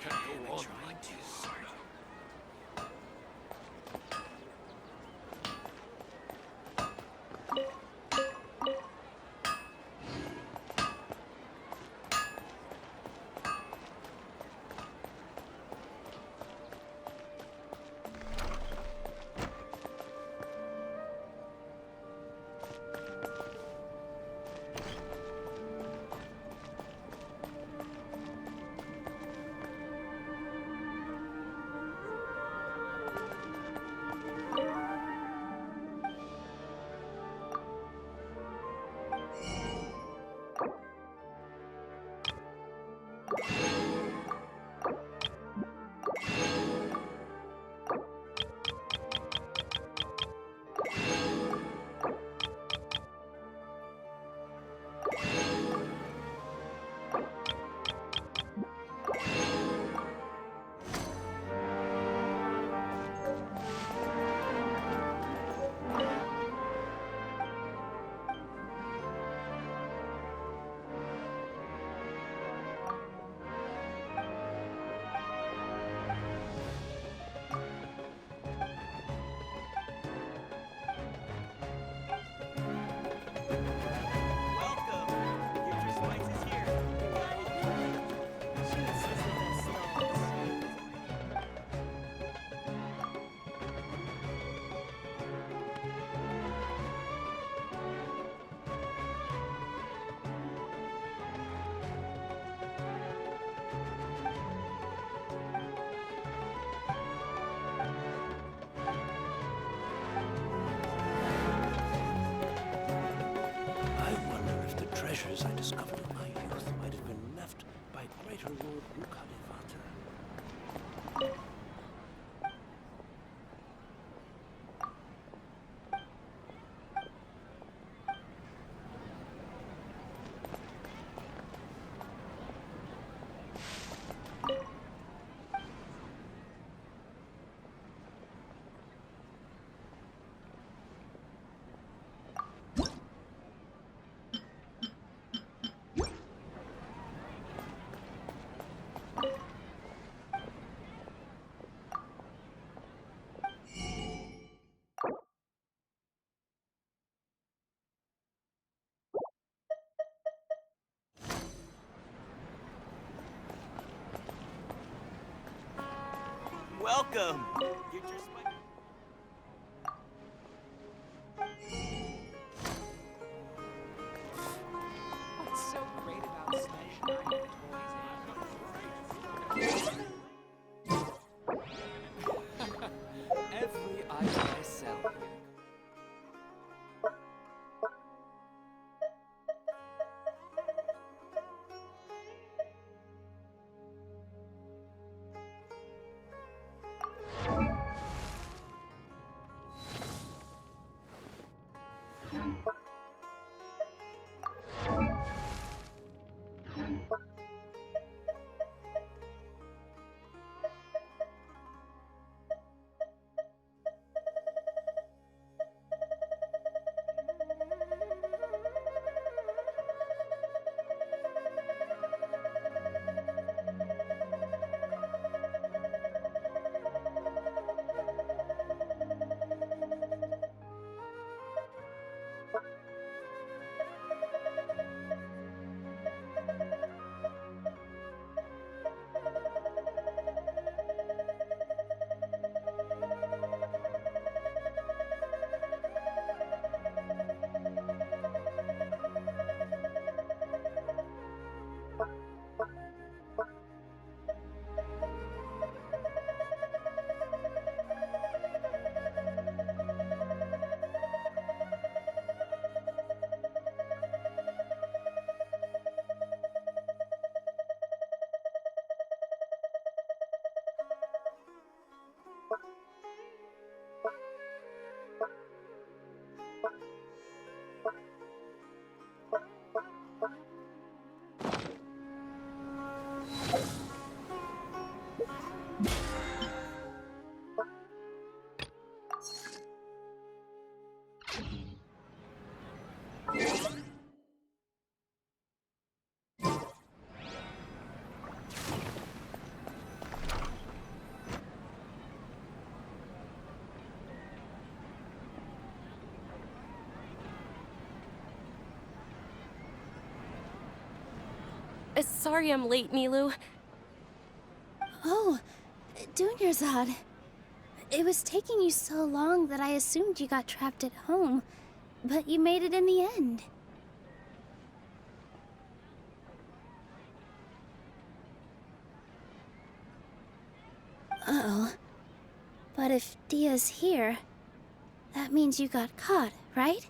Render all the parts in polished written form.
Can't go on like this. Treasures I discovered in my youth might have been left by greater Lord Teyvat. Welcome! Get your spice. What's so great about spending time with toys? Every item I sell here. Sorry I'm late, Nilu. Oh, Dunyarzad. It was taking you so long that I assumed you got trapped at home, but you made it in the end. Uh-oh. But if Dia's here, that means you got caught, right?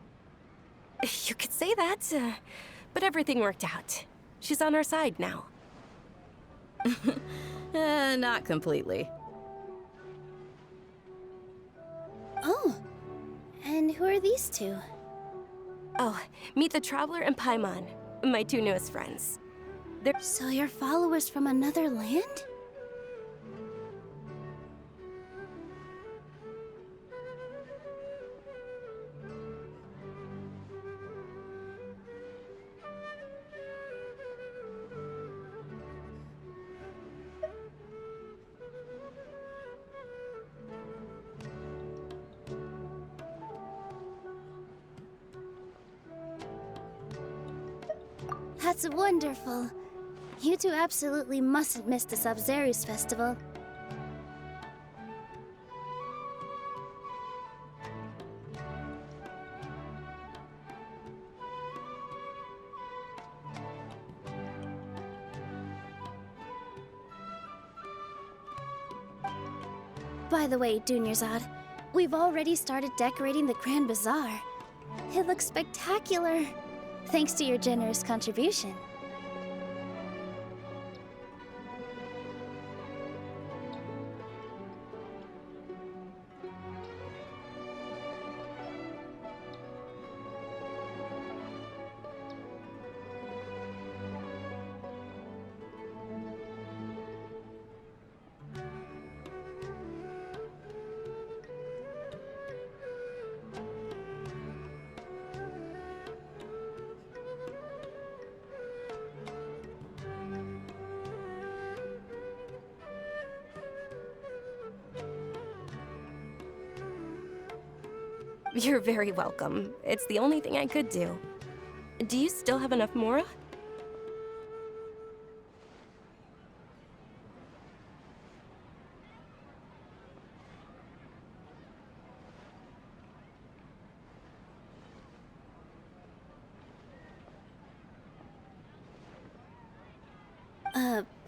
You could say that, but everything worked out. She's on our side now. Not completely. Oh, and who are these two? Oh, meet the Traveler and Paimon, my two newest friends. So you're followers from another land? That's wonderful. You two absolutely mustn't miss the Sub-Zerus festival. By the way, Dunyarzad, we've already started decorating the Grand Bazaar. It looks spectacular, thanks to your generous contribution. You're very welcome. It's the only thing I could do. Do you still have enough Mora?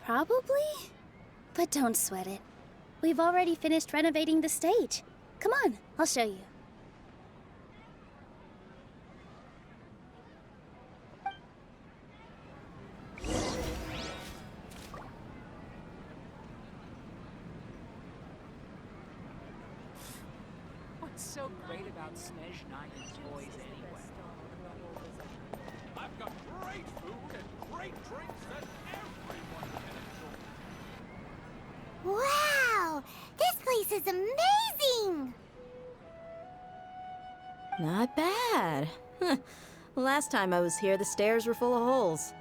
Probably? But don't sweat it. We've already finished renovating the stage. Come on, I'll show you. What's so great about Snezh Night and toys anyway? I've got great food and great drinks that everyone can enjoy. Wow! This place is amazing! Not bad. Last time I was here, the stairs were full of holes.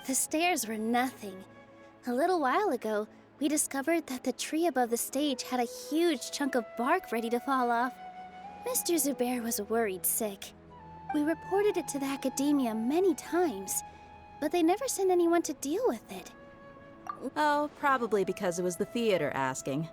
The stairs were nothing. A little while ago, we discovered that the tree above the stage had a huge chunk of bark ready to fall off. Mr. Zubair was worried sick. We reported it to the academia many times, but they never sent anyone to deal with it. Oh, probably because it was the theater asking.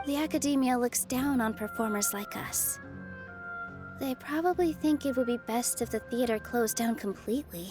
The academia looks down on performers like us. They probably think it would be best if the theater closed down completely.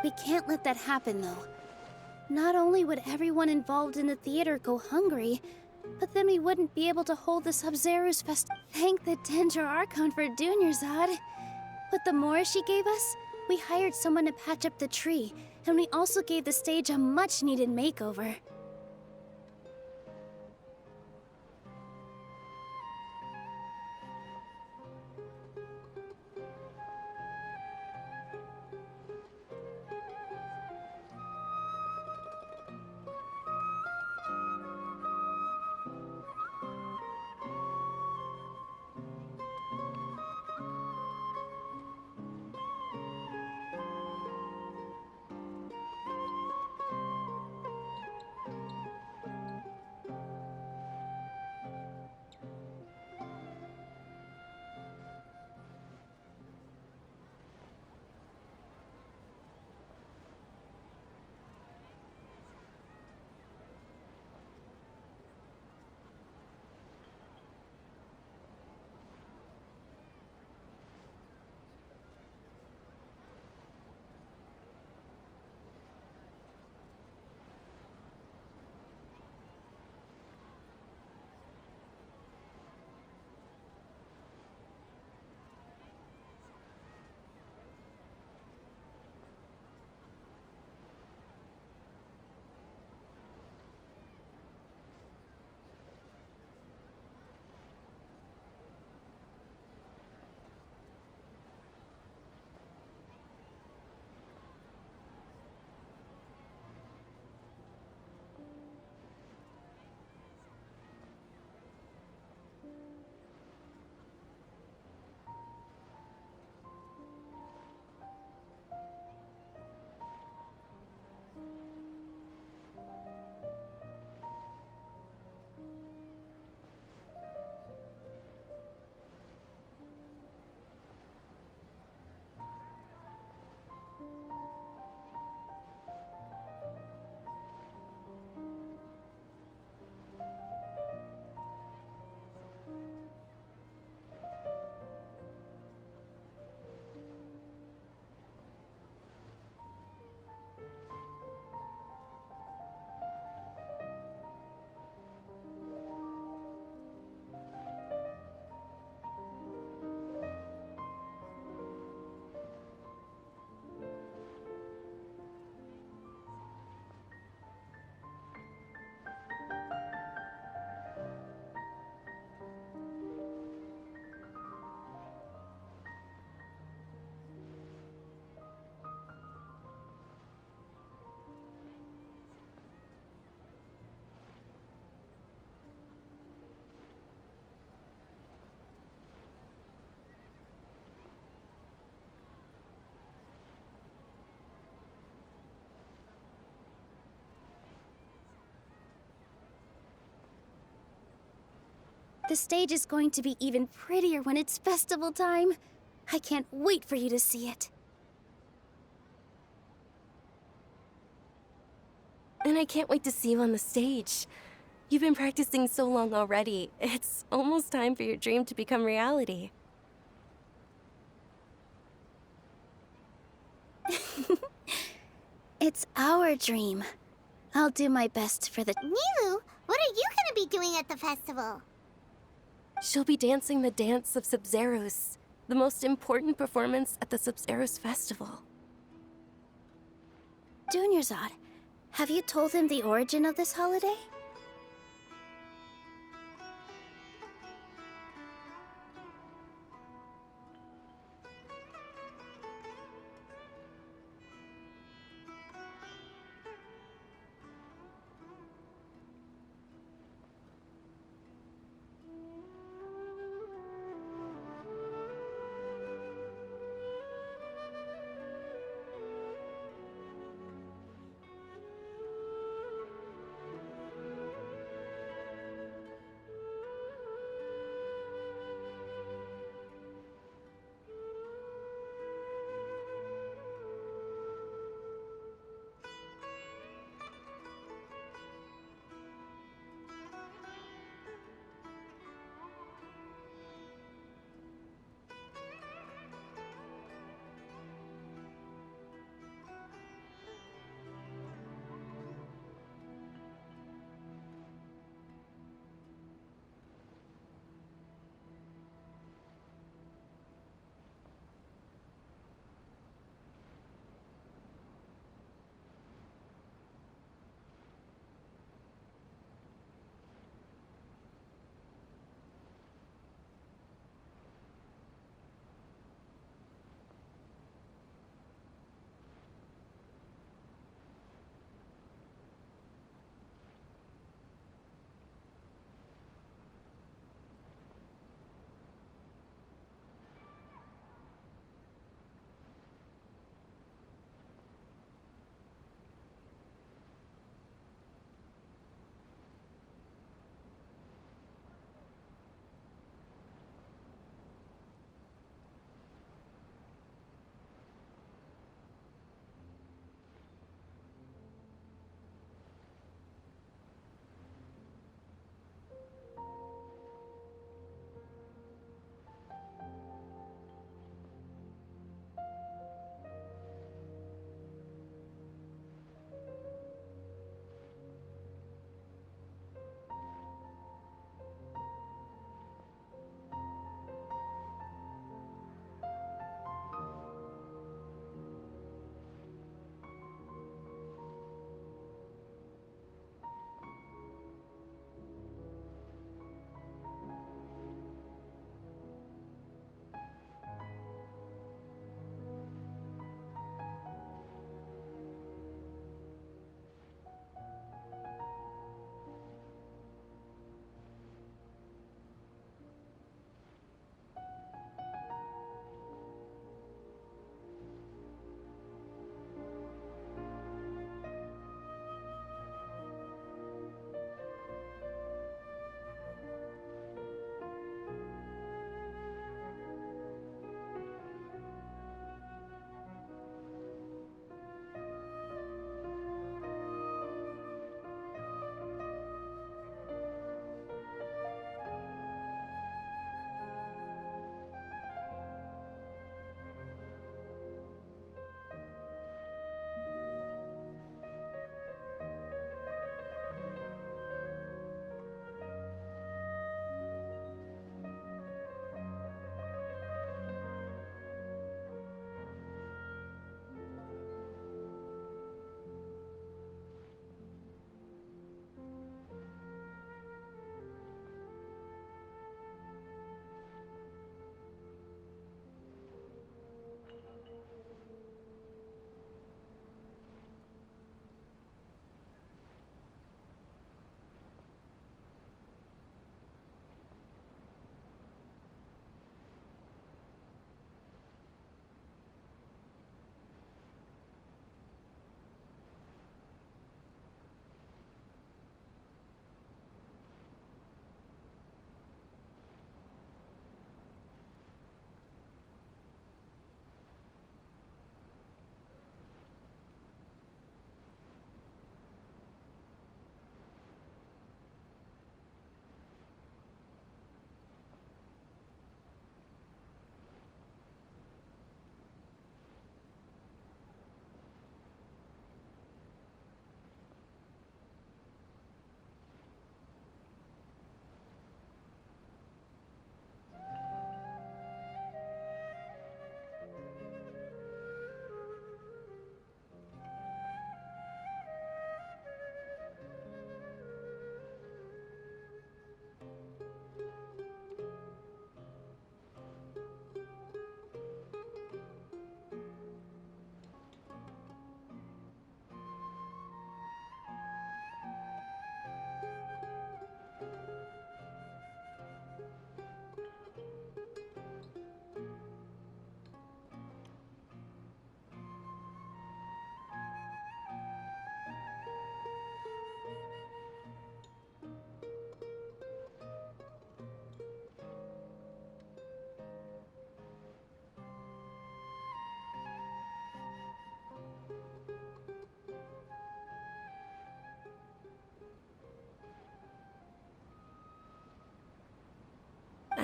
We can't let that happen, though. Not only would everyone involved in the theater go hungry, but then we wouldn't be able to hold the Sub-Zero's fest. Thank the Dendro Archon for Dunyarzad. With the more she gave us, we hired someone to patch up the tree, and we also gave the stage a much-needed makeover. The stage is going to be even prettier when it's festival time. I can't wait for you to see it. And I can't wait to see you on the stage. You've been practicing so long already. It's almost time for your dream to become reality. It's our dream. I'll do my best for the... Nilu, what are you gonna be doing at the festival? She'll be dancing the dance of Sub-Zeros, the most important performance at the Sub-Zeros festival. Junior Zod, have you told him the origin of this holiday?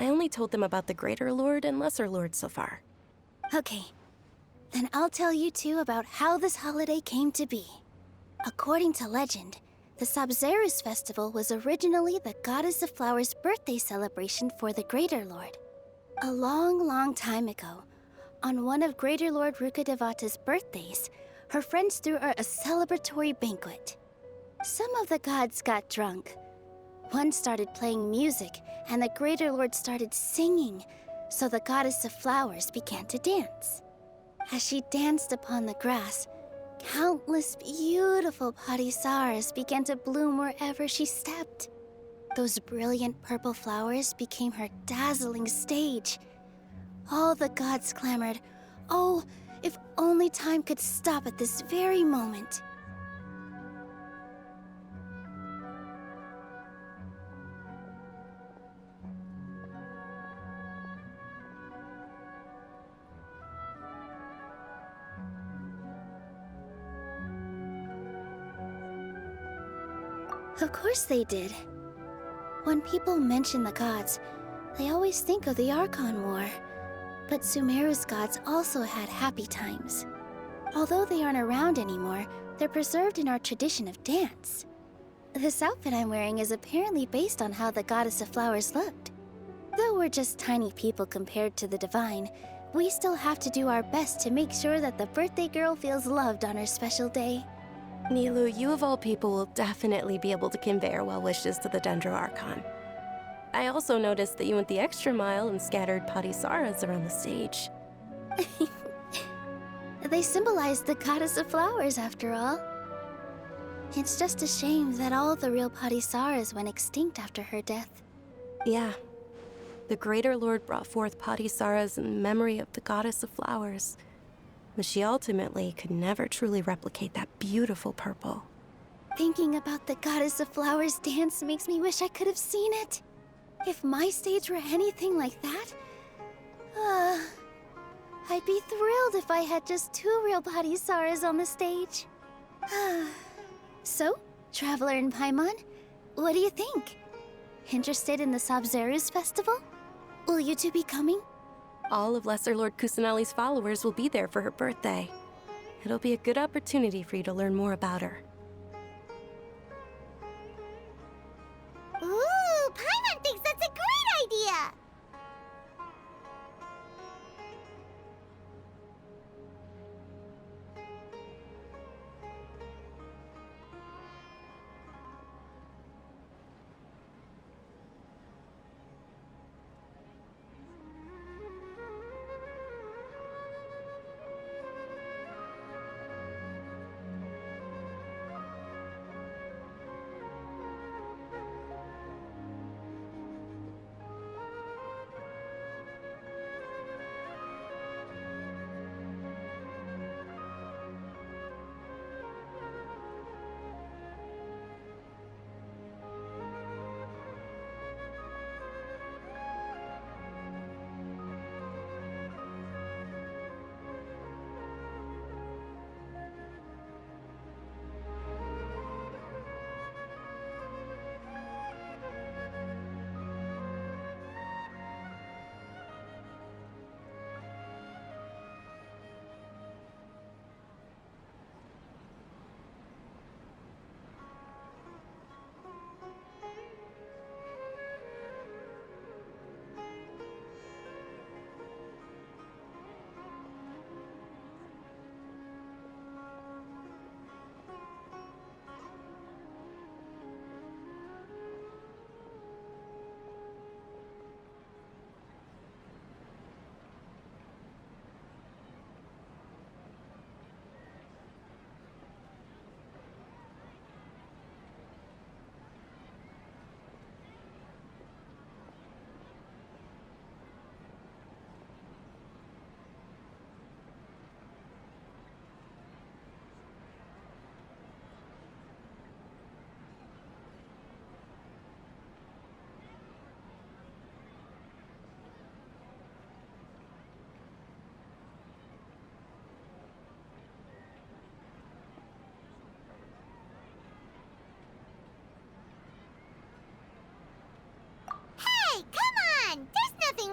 I only told them about the Greater Lord and Lesser Lord so far. Okay, then I'll tell you two about how this holiday came to be. According to legend, the Sabzeruz festival was originally the Goddess of Flowers' birthday celebration for the Greater Lord. A long, long time ago, on one of Greater Lord Rukkhadevata's birthdays, her friends threw her a celebratory banquet. Some of the gods got drunk. One started playing music, and the Greater Lord started singing, so the Goddess of Flowers began to dance. As she danced upon the grass, countless beautiful parisaras began to bloom wherever she stepped. Those brilliant purple flowers became her dazzling stage. All the gods clamored, "Oh, if only time could stop at this very moment." Of course they did. When people mention the gods, they always think of the Archon War. But Sumeru's gods also had happy times. Although they aren't around anymore, they're preserved in our tradition of dance. This outfit I'm wearing is apparently based on how the Goddess of Flowers looked. Though we're just tiny people compared to the Divine, we still have to do our best to make sure that the birthday girl feels loved on her special day. Nilu, you of all people will definitely be able to convey our well wishes to the Dendro Archon. I also noticed that you went the extra mile and scattered parisaras around the stage. They symbolize the Goddess of Flowers, after all. It's just a shame that all the real parisaras went extinct after her death. Yeah. The Greater Lord brought forth parisaras in memory of the Goddess of Flowers, but she ultimately could never truly replicate that beautiful purple. Thinking about the Goddess of Flowers dance makes me wish I could have seen it. If my stage were anything like that, I'd be thrilled if I had just 2 real parisaras on the stage. So, Traveler and Paimon, what do you think? Interested in the Sabzeruz festival? Will you two be coming? All of Lesser Lord Kusanali's followers will be there for her birthday. It'll be a good opportunity for you to learn more about her. Ooh, Paimon thinks that's a great idea!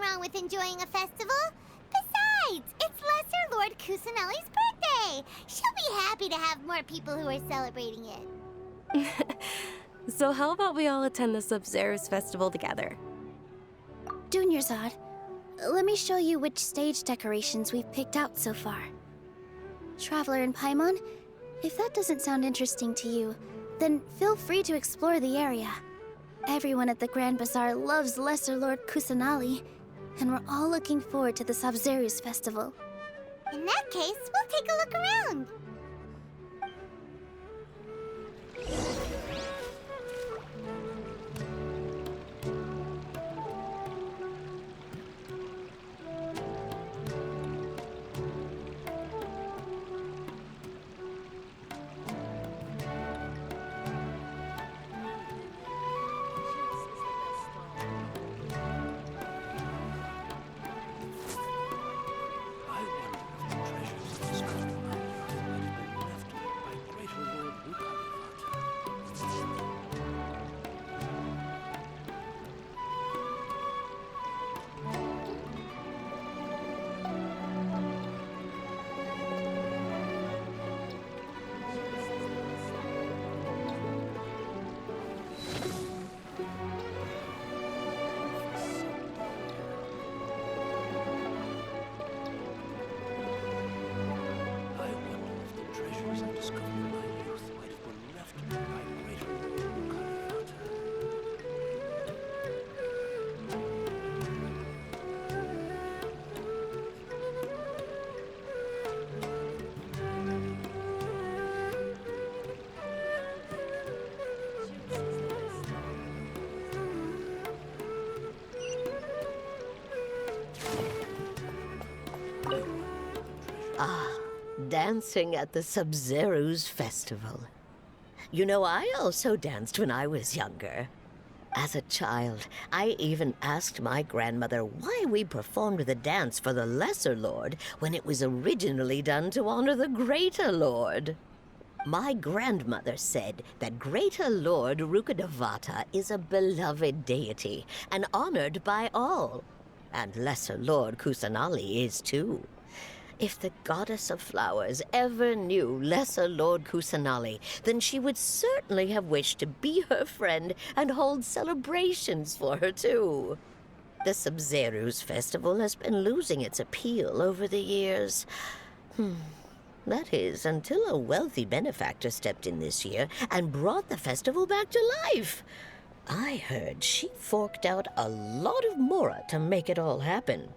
wrong with enjoying a festival. Besides, it's Lesser Lord Kusanali's birthday. She'll be happy to have more people who are celebrating it. So how about we all attend the Sub-Zero's festival together? Dunyarzad, let me show you which stage decorations we've picked out so far. Traveler and Paimon, if that doesn't sound interesting to you, then feel free to explore the area. Everyone at the Grand Bazaar loves Lesser Lord Kusanali, and we're all looking forward to the Sub-Zero's festival. In that case, we'll take a look around. I wonder if the treasures I discovered in my youth might have been left by greater Lord Lucavivat. I wonder if the treasures I discovered in my youth might have been left by greater Lord Lucavivat. Dancing at the Sub-Zero's festival. You know, I also danced when I was younger. As a child, I even asked my grandmother why we performed the dance for the Lesser Lord when it was originally done to honor the Greater Lord. My grandmother said that Greater Lord Rukkhadevata is a beloved deity and honored by all. And Lesser Lord Kusanali is too. If the goddess of flowers ever knew Lesser Lord Kusanali, then she would certainly have wished to be her friend and hold celebrations for her too. The Sub-Zero's festival has been losing its appeal over the years. That is, until a wealthy benefactor stepped in this year and brought the festival back to life. I heard she forked out a lot of mora to make it all happen.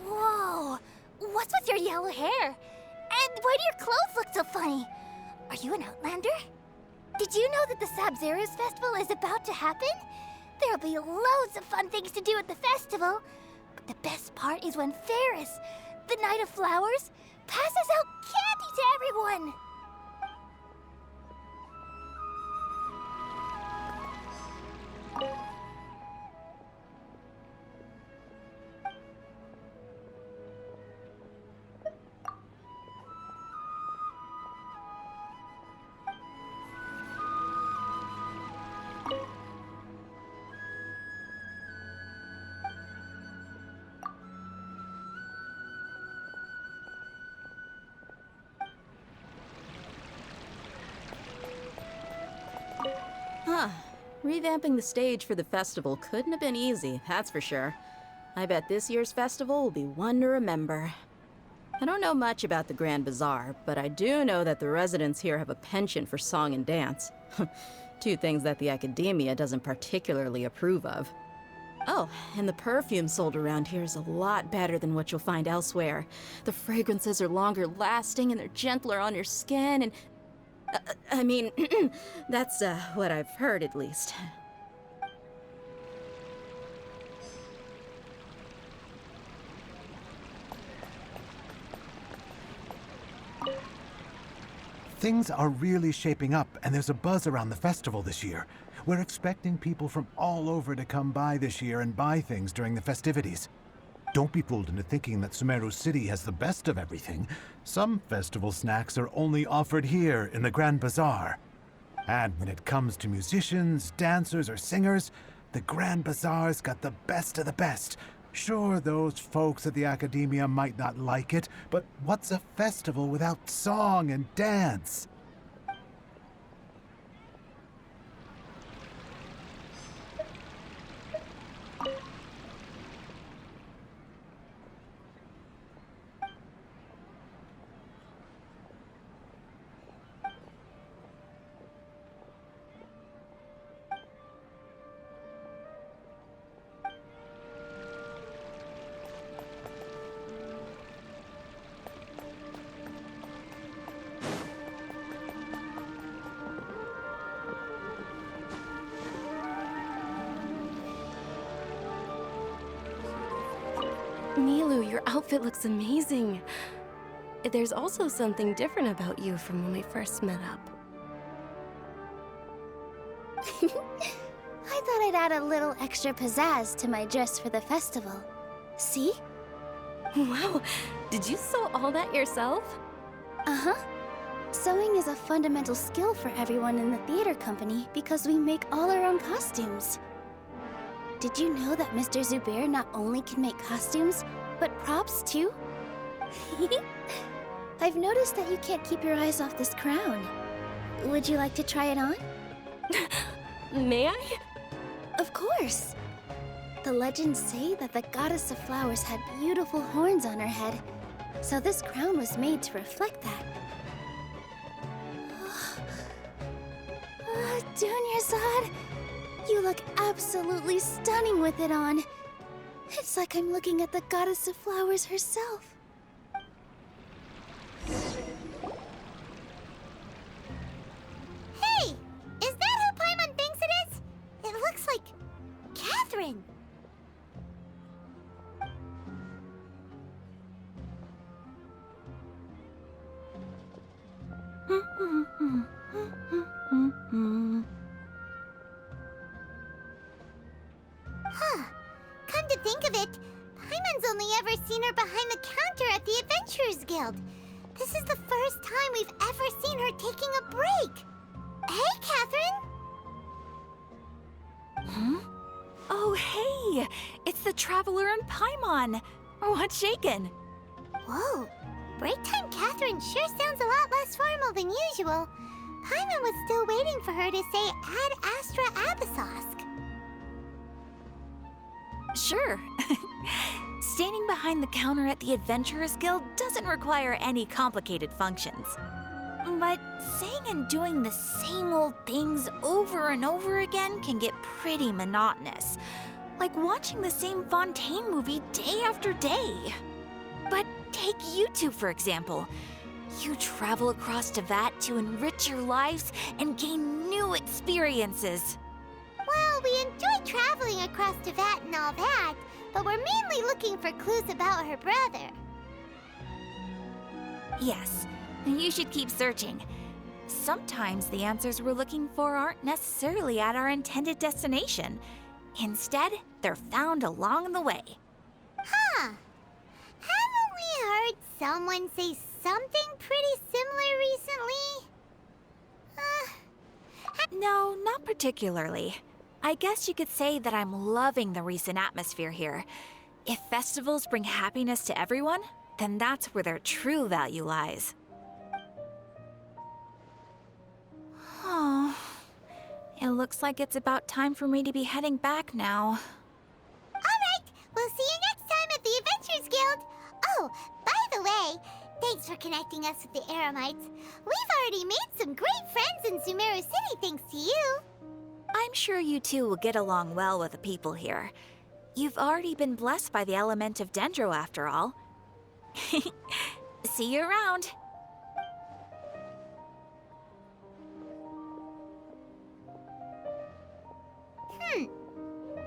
Whoa! What's with your yellow hair? And why do your clothes look so funny? Are you an Outlander? Did you know that the Sub-Zero's festival is about to happen? There'll be loads of fun things to do at the festival. But the best part is when Ferris, the Knight of Flowers, passes out candy to everyone. Huh. Revamping the stage for the festival couldn't have been easy, that's for sure. I bet this year's festival will be one to remember. I don't know much about the Grand Bazaar, but I do know that the residents here have a penchant for song and dance. Two things that the academia doesn't particularly approve of. Oh, and the perfume sold around here is a lot better than what you'll find elsewhere. The fragrances are longer lasting and they're gentler on your skin and... I mean, that's what I've heard at least. Things are really shaping up, and there's a buzz around the festival this year. We're expecting people from all over to come by this year and buy things during the festivities. Don't be fooled into thinking that Sumeru City has the best of everything. Some festival snacks are only offered here in the Grand Bazaar. And when it comes to musicians, dancers, or singers, the Grand Bazaar's got the best of the best. Sure, those folks at the Academia might not like it, but what's a festival without song and dance? Milu, your outfit looks amazing. There's also something different about you from when we first met up. I thought I'd add a little extra pizzazz to my dress for the festival. See? Wow, did you sew all that yourself? Uh-huh. Sewing is a fundamental skill for everyone in the theater company because we make all our own costumes. Did you know that Mr. Zubair not only can make costumes, but props too? I've noticed that you can't keep your eyes off this crown. Would you like to try it on? May I? Of course. The legends say that the goddess of flowers had beautiful horns on her head, so this crown was made to reflect that. Dunyarzad, you look absolutely stunning with it on. It's like I'm looking at the goddess of flowers herself. Hey! Is that who Paimon thinks it is? It looks like Catherine. Huh. Come to think of it, Paimon's only ever seen her behind the counter at the Adventurers Guild. This is the first time we've ever seen her taking a break. Hey, Catherine! Oh, hey! It's the Traveler and Paimon! What's shaken? Whoa, break time Catherine sure sounds a lot less formal than usual. Paimon was still waiting for her to say Ad Astra Abyssosque. Sure. Standing behind the counter at the Adventurers Guild doesn't require any complicated functions. But saying and doing the same old things over and over again can get pretty monotonous. Like watching the same Fontaine movie day after day. But take you two, for example. You travel across Teyvat to enrich your lives and gain new experiences. Well, we enjoy traveling across Teyvat and all that, but we're mainly looking for clues about her brother. Yes, you should keep searching. Sometimes the answers we're looking for aren't necessarily at our intended destination. Instead, they're found along the way. Huh. Haven't we heard someone say something pretty similar recently? No, not particularly. I guess you could say that I'm loving the recent atmosphere here. If festivals bring happiness to everyone, then that's where their true value lies. Oh, it looks like it's about time for me to be heading back now. Alright, we'll see you next time at the Adventurers Guild. Oh, by the way, thanks for connecting us with the Eremites. We've already made some great friends in Sumeru City thanks to you. I'm sure you two will get along well with the people here. You've already been blessed by the element of Dendro after all. See you around.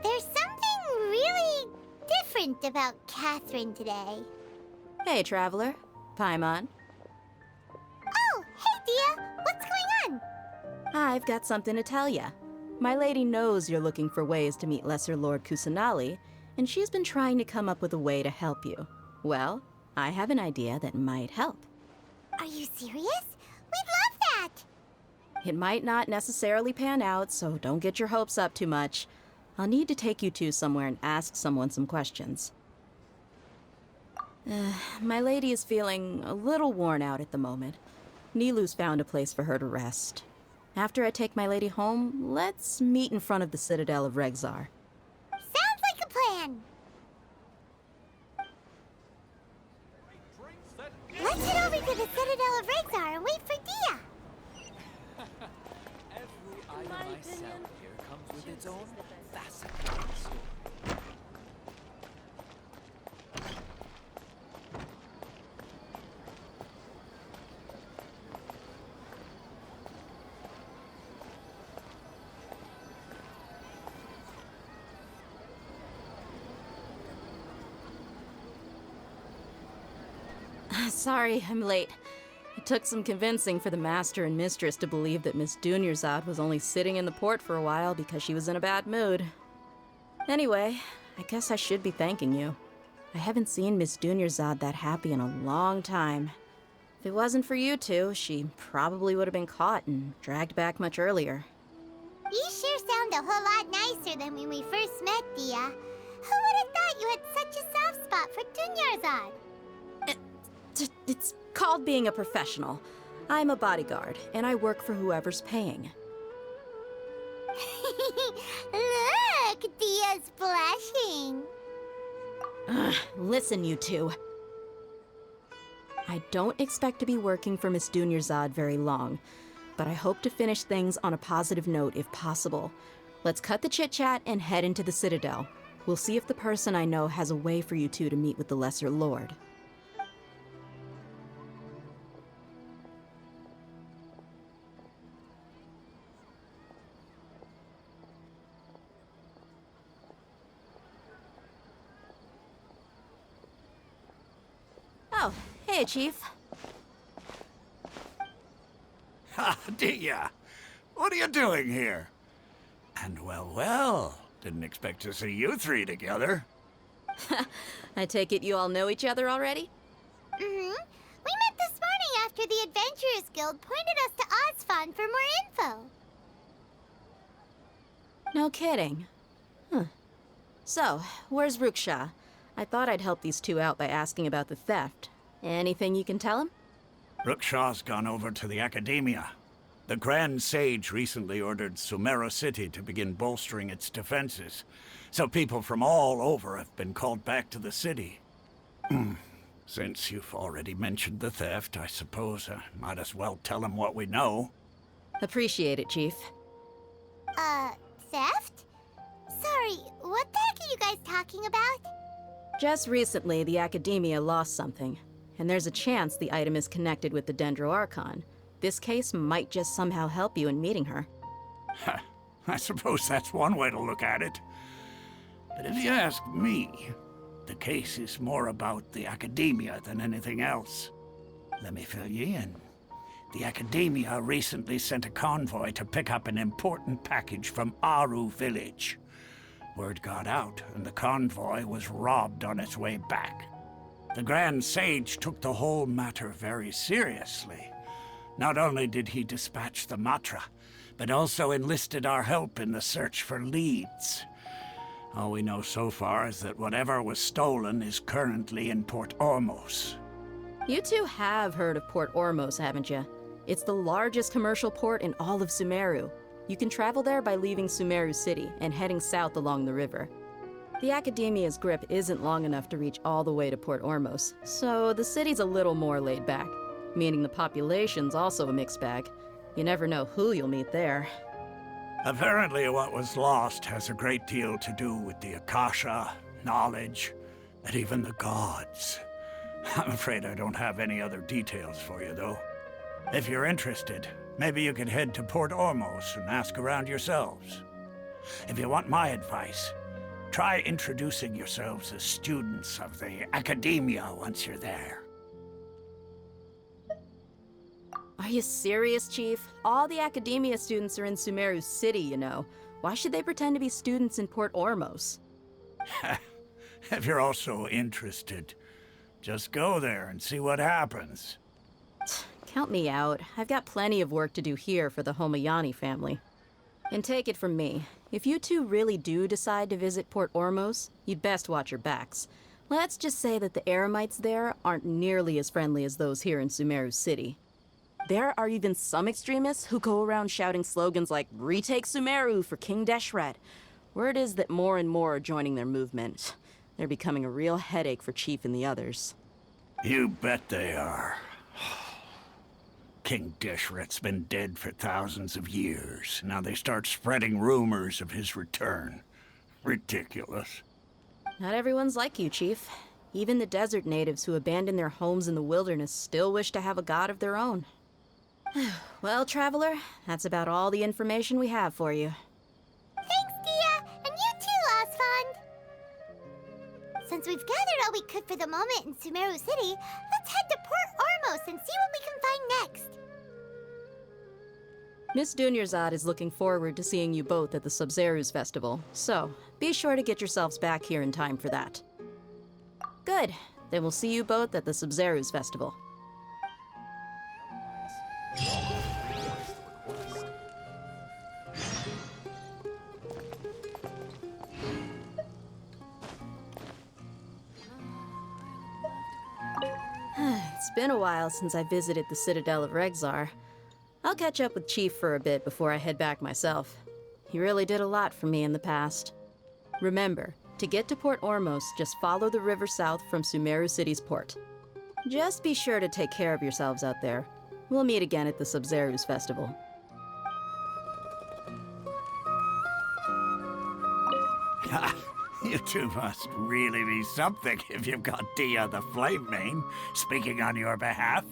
There's something really different about Catherine today. Hey, Traveler. Paimon. Oh, hey, Dia! What's going on? I've got something to tell ya. My lady knows you're looking for ways to meet Lesser Lord Kusanali, and she's been trying to come up with a way to help you. Well, I have an idea that might help. Are you serious? We'd love that! It might not necessarily pan out, so don't get your hopes up too much. I'll need to take you two somewhere and ask someone some questions. My lady is feeling a little worn out at the moment. Nilu's found a place for her to rest. After I take my lady home, let's meet in front of the Citadel of Rexar. Sounds like a plan! Let's head over to the Citadel of Rexar and wait for Dia! Every item I sell here comes with its own fascinating story. Sorry, I'm late. It took some convincing for the master and mistress to believe that Miss Dunyarzad was only sitting in the port for a while because she was in a bad mood. Anyway, I guess I should be thanking you. I haven't seen Miss Dunyarzad that happy in a long time. If it wasn't for you two, she probably would have been caught and dragged back much earlier. You sure sound a whole lot nicer than when we first met, Dia. Who would have thought you had such a soft spot for Dunyarzad? It's called being a professional. I'm a bodyguard, and I work for whoever's paying. Look, Dia's blushing. Listen, you two. I don't expect to be working for Miss Dunyarzad very long, but I hope to finish things on a positive note if possible. Let's cut the chit-chat and head into the Citadel. We'll see if the person I know has a way for you two to meet with the Lesser Lord. Oh, hey, Chief. Ha, Dia! What are you doing here? And well, didn't expect to see you three together. I take it you all know each other already? Mm-hmm. We met this morning after the Adventurers Guild pointed us to Ozfon for more info. No kidding. Huh. So, where's Ruksha? I thought I'd help these two out by asking about the theft. Anything you can tell him? Ruksha's gone over to the Academia. The Grand Sage recently ordered Sumeru City to begin bolstering its defenses, so people from all over have been called back to the city. Since you've already mentioned the theft, I suppose I might as well tell him what we know. Appreciate it, Chief. Theft? Sorry, what the heck are you guys talking about? Just recently, the Academia lost something, and there's a chance the item is connected with the Dendro Archon. This case might just somehow help you in meeting her. I suppose that's one way to look at it. But if you ask me, the case is more about the Academia than anything else. Let me fill you in. The Academia recently sent a convoy to pick up an important package from Aru village. Word got out, and the convoy was robbed on its way back. The Grand Sage took the whole matter very seriously. Not only did he dispatch the Matra, but also enlisted our help in the search for leads. All we know so far is that whatever was stolen is currently in Port Ormos. You two have heard of Port Ormos, haven't you? It's the largest commercial port in all of Sumeru. You can travel there by leaving Sumeru City and heading south along the river. The Academia's grip isn't long enough to reach all the way to Port Ormos, so the city's a little more laid back, meaning the population's also a mixed bag. You never know who you'll meet there. Apparently what was lost has a great deal to do with the Akasha, knowledge, and even the gods. I'm afraid I don't have any other details for you, though. If you're interested, maybe you could head to Port Ormos and ask around yourselves. If you want my advice, try introducing yourselves as students of the Academia once you're there. Are you serious, Chief? All the Academia students are in Sumeru City, you know. Why should they pretend to be students in Port Ormos? If you're also interested, just go there and see what happens. Count me out. I've got plenty of work to do here for the Homayani family. And take it from me, if you two really do decide to visit Port Ormos, you'd best watch your backs. Let's just say that the Eremites there aren't nearly as friendly as those here in Sumeru City. There are even some extremists who go around shouting slogans like, "Retake Sumeru for King Deshret." Word is that more and more are joining their movement. They're becoming a real headache for Chief and the others. You bet they are. King Deshret's been dead for thousands of years. Now they start spreading rumors of his return. Ridiculous. Not everyone's like you, Chief. Even the desert natives who abandoned their homes in the wilderness still wish to have a god of their own. Well, Traveler, that's about all the information we have for you. Thanks, Dia! And you too, Osfond! Since we've gathered all we could for the moment in Sumeru City, let's head to Port Ormos and see what we can find next. Miss Dunyarzad is looking forward to seeing you both at the Sub-Zerus Festival, so be sure to get yourselves back here in time for that. Good. Then we'll see you both at the Sub-Zerus Festival. It's been a while since I visited the Citadel of Regzar. I'll catch up with Chief for a bit before I head back myself. He really did a lot for me in the past. Remember, to get to Port Ormos, just follow the river south from Sumeru City's port. Just be sure to take care of yourselves out there. We'll meet again at the Sub-Zerus Festival. You two must really be something if you've got Dia the Flame Mane speaking on your behalf.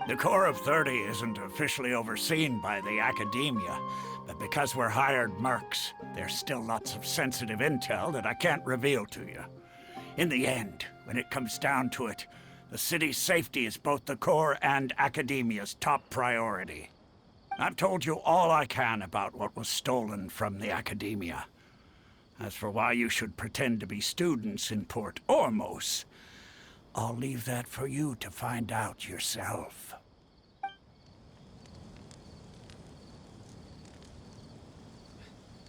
The Corps of 30 isn't officially overseen by the Academia, but because we're hired mercs, there's still lots of sensitive intel that I can't reveal to you. In the end, when it comes down to it, the city's safety is both the Corps and Academia's top priority. I've told you all I can about what was stolen from the Academia. As for why you should pretend to be students in Port Ormos, I'll leave that for you to find out yourself.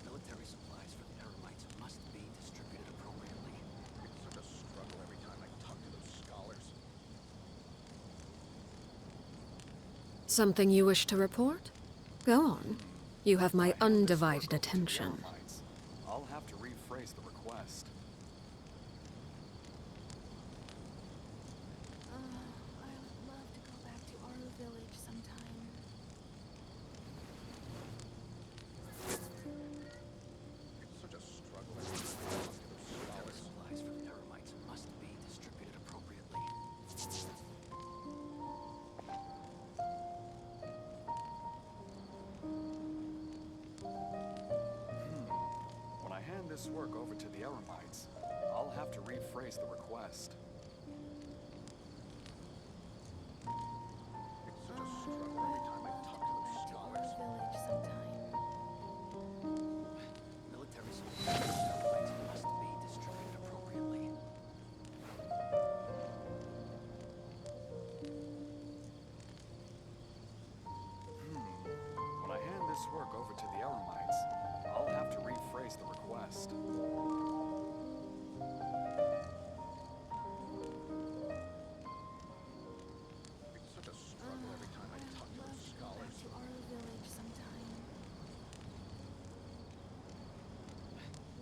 Military supplies for the Eremites must be distributed appropriately. It's such a struggle every time I talk to those scholars. Something you wish to report? Go on. You have my undivided attention. I'll have to rephrase the request. I would love to go back to Aru Village sometime. It's such a struggle every time I talk to those scholars. Supplies for the Eremites must be distributed appropriately. When I hand this work over to the Eremites, I'll have to rephrase the request. It's such a struggle every time I talk to those scholars. Village sometime. Military supplies for the Eremites must be distributed appropriately. When I hand this work over to the Eremites, I'll have to rephrase the request. It's such a struggle every time I talk to those scholars. To Aru Village sometime.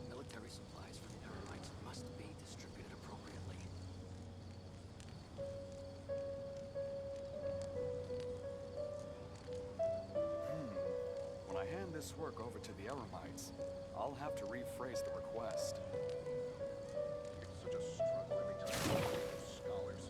Military supplies for the Eremites must be distributed appropriately. When I hand this work over to the Eremites, I'll have to rephrase the request. It's such a struggle every time I talk to those scholars.